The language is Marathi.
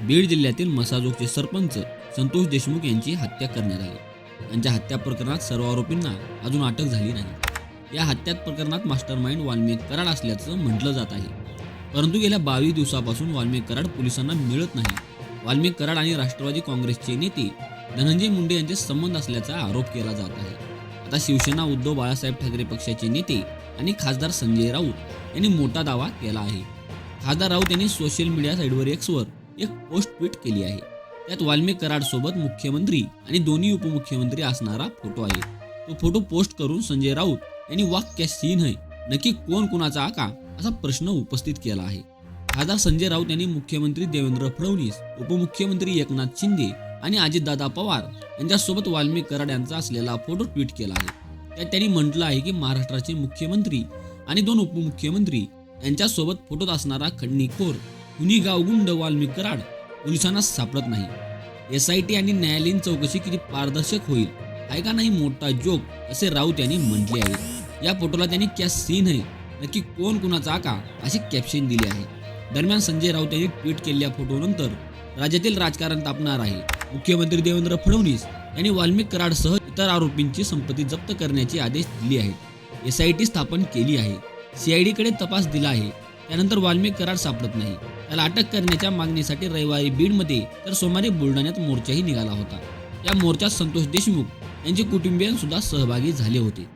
बीड जिल्ह्यातील मसाजोगचे सरपंच संतोष देशमुख यांची हत्या करण्यात आली। त्यांच्या हत्या प्रकरणात सर्व आरोपींना अजून अटक झाली नाही। या हत्या प्रकरणात मास्टरमाइंड वाल्मिक कराड असल्याचं म्हटलं जात आहे, परंतु गेल्या 22 दिवसापासून वाल्मिक कराड पोलिसांना मिळत नाही। वाल्मिक कराड आणि राष्ट्रवादी काँग्रेसचे नेते धनंजय मुंडे यांचे संबंध असल्याचा आरोप केला जात आहे। आता शिवसेना उद्धव बाळासाहेब ठाकरे पक्षाचे नेते आणि खासदार संजय राऊत यांनी मोठा दावा केला आहे। खासदार राऊत यांनी सोशल मीडिया साईटवर एक्सवर एक पोस्ट ट्विट केली आहे। त्यात वाल्मिक कराड सोबत मुख्यमंत्री आणि दोन्ही उपमुख्यमंत्री असणारा फोटो आहे। तो फोटो पोस्ट करून संजय राऊत यांनी वाक्य सीन है नक्की कोण कुणाचा आका असा प्रश्न उपस्थित केला आहे। खासदार संजय राऊत यांनी मुख्यमंत्री देवेंद्र फडणवीस, उपमुख्यमंत्री एकनाथ शिंदे आणि अजितदादा पवार यांच्यासोबत वाल्मिक कराड यांचा असलेला फोटो ट्विट केला आहे। त्यात त्यांनी म्हटलं आहे की महाराष्ट्राचे मुख्यमंत्री आणि 2 उपमुख्यमंत्री यांच्यासोबत फोटोत असणारा खंडणीखोर खुनी गावगुंड वाल्मिक कराड पोलिसांना सापडत नाही। SIT आणि न्यायालयीन चौकशी किती पारदर्शक होईल आहे का नाही मोठा जोक, असे राऊत यांनी म्हटले आहे। या फोटोला त्यांनी क्या सीन है नक्की कोण कुणाचा आका असे कॅप्शन दिले आहे। दरम्यान संजय राऊत यांनी ट्विट केलेल्या फोटोनंतर राज्यातील राजकारण तापणार आहे। मुख्यमंत्री देवेंद्र फडणवीस यांनी वाल्मिक कराडसह इतर आरोपींची संपत्ती जप्त करण्याचे आदेश दिले आहेत। SIT स्थापन केली आहे, CID कडे तपास दिला आहे। त्यानंतर वाल्मिक कराड सापडत नाही। त्याला अटक करण्याच्या मागणीसाठी रविवारी बीडमध्ये तर सोमवारी बुलढाण्यात मोर्चाही निघाला होता। या मोर्चात संतोष देशमुख यांचे कुटुंबीय सुद्धा सहभागी झाले होते।